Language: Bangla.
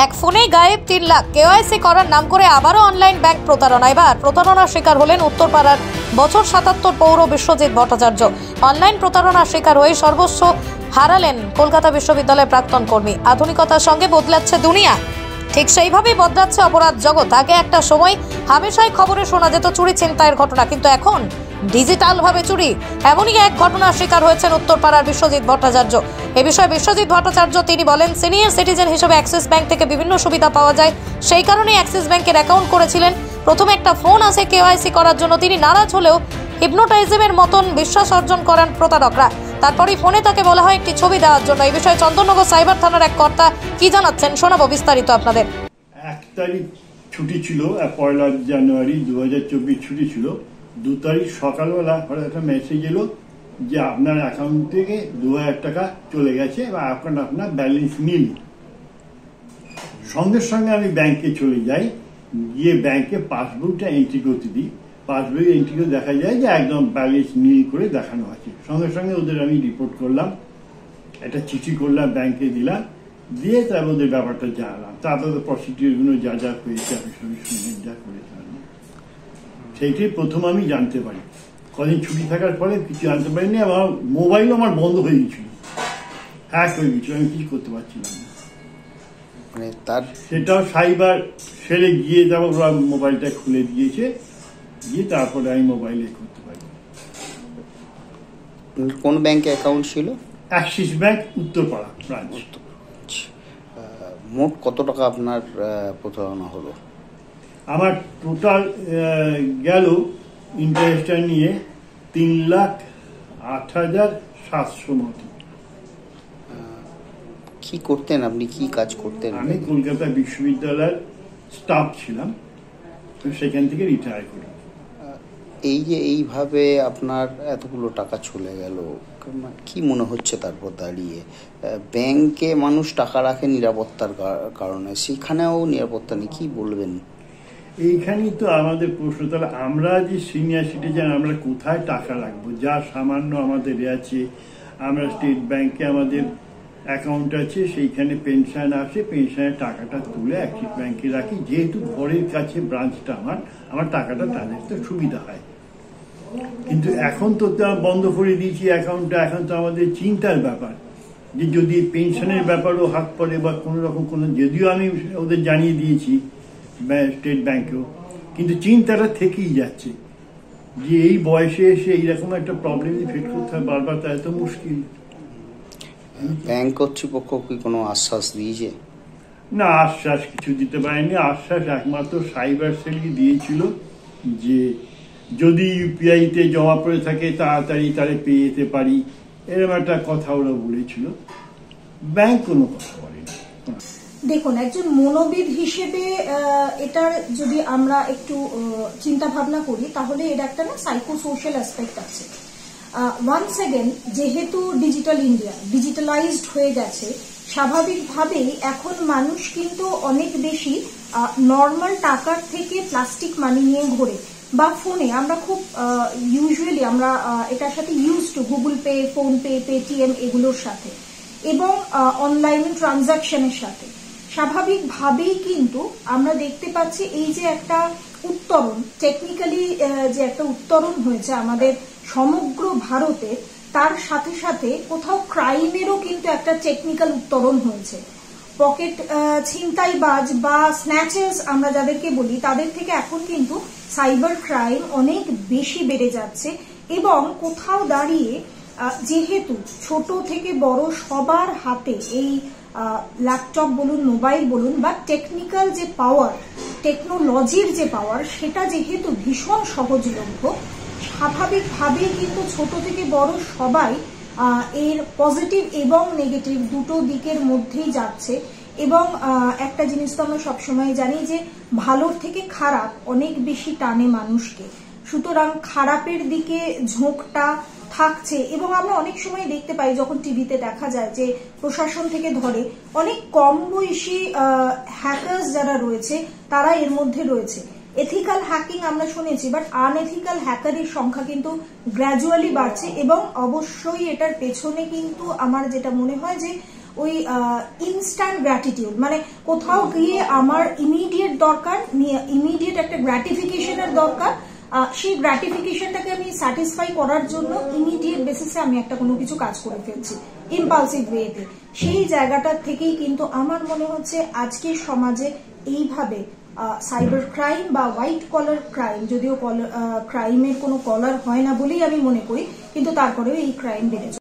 এক ফোনে গায়েব 3 লাখ, কেওয়াইসি করার নাম করে আবারও অনলাইন ব্যাংক প্রতারণা। এবার প্রতারণার শিকার হলেন উত্তরপাড়ার বছর 77 পৌর বিশ্বজিৎ ভট্টাচার্য। অনলাইন প্রতারণার শিকার হয়ে সর্বস্ব হারালেন কলকাতা বিশ্ববিদ্যালয়ের প্রাক্তন কর্মী। আধুনিকতার সঙ্গে বদলাচ্ছে দুনিয়া, ঠিক সেইভাবেই বদলাচ্ছে অপরাধ জগৎ। আগে একটা সময় হামেশাই খবরে শোনা যেত চুরি ছিনতাইয়ের ঘটনা, কিন্তু এখন ডিজিটাল ভাবে চুরি। এমনই এক ঘটনার শিকার হয়েছেন উত্তরপাড়ার বিশ্বজিৎ ভট্টাচার্য। এ বিষয়ে বিশ্বজিৎ ভট্টাচার্য তিনি বলেন, সিনিয়র সিটিজেন হিসেবে অ্যাক্সিস ব্যাংক থেকে বিভিন্ন সুবিধা পাওয়া যায়, সেই কারণেই অ্যাক্সিস ব্যাংকের অ্যাকাউন্ট করেছিলেন। প্রথমে একটা ফোন আসে কেওয়াইসি করার জন্য, তিনি নারাজ হলেও হিপনোটাইজমের মতন বিশ্বাস অর্জন করেন প্রতারকরা। তারপরেই ফোনে তাকে বলা হয় একটি ছবি দেওয়ার জন্য। এই বিষয়ে চন্দননগর সাইবার থানার এক কর্তা কি জানাচ্ছেন শোনাবো বিস্তারিত আপনাদের। 1 তারিখ ছুটি ছিল, 1 জানুয়ারি 2024 ছুটি ছিল। 2 তারিখ সকালবেলা একটা মেসেজ এলো যে আপনার অ্যাকাউন্ট থেকে 2000 টাকা চলে গেছে বা আপনার ব্যালেন্স নীল। সঙ্গে সঙ্গে আমি ব্যাংকে চলে যাই, গিয়ে ব্যাংকে পাসবুকটা এন্ট্রি করতে দিই। পাসবুক এন্ট্রি করে দেখা যায় যে একদম ব্যালেন্স নীল করে দেখানো আছে। সঙ্গে সঙ্গে ওদের আমি রিপোর্ট করলাম, একটা চিঠি করলাম, ব্যাংকে দিলাম, দিয়ে তারপর ওদের ব্যাপারটা জানালাম। তারপরে প্রসিডিউরগুলো যা যা হয়েছে আমি সবই শুনে যা করেছিলাম, সেইটাই প্রথম আমি জানতে পারি। কদিন ছুটি থাকার ফলে কিছু জানতে পারিনি। আমার মোবাইলও আমার বন্ধ হয়ে গেছিল, হ্যাক হয়ে গেছিল, আমি কিছু করতে পারছিলাম না। মানে সেটাও সাইবার সেরে গিয়ে তারপর ওরা মোবাইলটা খুলে দিয়েছে, দিয়ে তারপরে আমি মোবাইলে করতে পারি। কোন ব্যাংকে অ্যাকাউন্ট ছিল? Axis bank Uttarpara branch. মোট কত টাকা আপনার প্রতারণা হলো? আমার টোটাল গেল ইন্টারেস্টটা নিয়ে 3,08,700 মতো। কি করতেন আপনি, কি কাজ করতেন? আমি কলকাতা বিশ্ববিদ্যালয়ের স্টাফ ছিলাম, সেখান থেকে রিটায়ার করি। এই যে এইভাবে আপনার এতগুলো টাকা চলে গেল, কি মনে হচ্ছে তারপর দাঁড়িয়ে? ব্যাংকে মানুষ টাকা রাখে নিরাপত্তার কারণে, সেখানেও নিরাপত্তা নেই, কি বলবেন? এইখানেই তো আমাদের প্রশ্ন, তাহলে আমরা যে সিনিয়র সিটিজেন আমরা কোথায় টাকা রাখবো? যা সামান্য আমাদের আছে, আমরা স্টেট ব্যাংকে আমাদের অ্যাকাউন্ট আছে, সেইখানে পেনশন আসে, পেনশনের টাকাটা তুলে অ্যাক্সিস ব্যাংকে রাখি। যেহেতু ঘরের কাছে ব্রাঞ্চটা আমার টাকাটা তাদের তো সুবিধা হয়। কিন্তু এখন তো বন্ধ করে দিয়েছি অ্যাকাউন্টটা। এখন তো আমাদের চিন্তার ব্যাপার যে যদি পেনশনের ব্যাপারও হাত পড়ে বা কোনো রকম যদিও আমি ওদের জানিয়ে দিয়েছি স্টেট ব্যাংকেও, কিন্তু চিন্তাটা থেকেই যাচ্ছে যে এই বয়সে এসে এইরকম একটা প্রবলেম ফেস করতে হয় বারবার, তাই তো মুশকিল। ব্যাংক কর্তৃপক্ষ কি কোনো আশ্বাস দিয়েছে? না, আশ্বাস কিছু দিতে পারেনি। আশ্বাস একমাত্র সাইবার সেলই দিয়েছিল যে যদি ইউপিআইতে জমা পড়ে থাকে তাড়াতাড়ি তারা পেয়ে যেতে পারি, এরকম একটা কথা ওরা বলেছিল। ব্যাংক কোনো কথা বলেনি। দেখুন, একজন মনোবিদ হিসেবে এটার যদি আমরা একটু চিন্তা ভাবনা করি, তাহলে এর একটা না সাইকোসোশ্যাল অ্যাসপেক্ট আছে। ওয়ান্স এগেন, যেহেতু ডিজিটাল ইন্ডিয়া ডিজিটালাইজড হয়ে গেছে, স্বাভাবিকভাবেই এখন মানুষ কিন্তু অনেক বেশি নর্মাল টাকার থেকে প্লাস্টিক মানি নিয়ে ঘোরে, বা ফোনে আমরা খুব ইউজুয়ালি আমরা এটার সাথে use to Google pay, phone pay, Paytm এগুলোর সাথে, এবং অনলাইন ট্রানজাকশনের সাথে স্বাভাবিকভাবেই কিন্তু আমরা দেখতে পাচ্ছি এই যে একটা উত্তরণ, টেকনিক্যালি যে একটা উত্তরণ হয়েছে আমাদের সমগ্র ভারতে, তার সাথে সাথে কোথাও ক্রাইমেরও কিন্তু একটা টেকনিক্যাল উত্তরণ হয়েছে। পকেট ছিনতাইবাজ বা স্ন্যাচার্স আমরা যাদেরকে বলি, তাদের থেকে এখন কিন্তু সাইবার ক্রাইম অনেক বেশি বেড়ে যাচ্ছে। এবং কোথাও দাঁড়িয়ে যেহেতু ছোট থেকে বড় সবার হাতে এই ল্যাপটপ বলুন, মোবাইল বলুন, বা টেকনিক্যাল যে পাওয়ার, টেকনোলজির যে পাওয়ার, সেটা যেহেতু ভীষণ সহজলভ্য, স্বাভাবিকভাবেই কিন্তু ছোট থেকে বড় সবাই এর পজিটিভ এবং নেগেটিভ দুটো দিকের মধ্যেই যাচ্ছে। এবং একটা জিনিস তো আমরা সবসময় জানি যে ভালোর থেকে খারাপ অনেক বেশি টানে মানুষকে, সুতরাং খারাপের দিকে ঝোঁকটা থাকছে। এবং আমরা অনেক সময় দেখতে পাই, যখন টিভিতে দেখা যায় যে প্রশাসন থেকে ধরে অনেক কম বয়সী হ্যাকার্স যারা রয়েছে তারা এর মধ্যে রয়েছে। এথিক্যাল হ্যাকিং আমরা শুনেছি, বাট আনএথিক্যাল হ্যাকারের সংখ্যা কিন্তু গ্র্যাজুয়ালি বাড়ছে। এবং অবশ্যই এটার পেছনে কিন্তু আমার যেটা মনে হয় যে ওই ইনস্ট্যান্ট গ্র্যাটিটিউড, মানে কোথাও গিয়ে আমার ইমিডিয়েট দরকার, ইমিডিয়েট একটা গ্র্যাটিফিকেশনের দরকার, সেই গ্র্যাটিফিকেশনটাকে আমি স্যাটিসফাই করার জন্য ইমিডিয়েট বেসিসে আমি একটা কোনো কিছু কাজ করে ফেলছি ইম্পালসিভ ওয়েতে। সেই জায়গাটা থেকেই কিন্তু আমার মনে হচ্ছে আজকের সমাজে এইভাবে সাইবার ক্রাইম বা হোয়াইট কলার ক্রাইম, যদিও ক্রাইমের কোনো কলার হয় না বলেই আমি মনে করি, কিন্তু তারপরেও এই ক্রাইম বেড়েছে।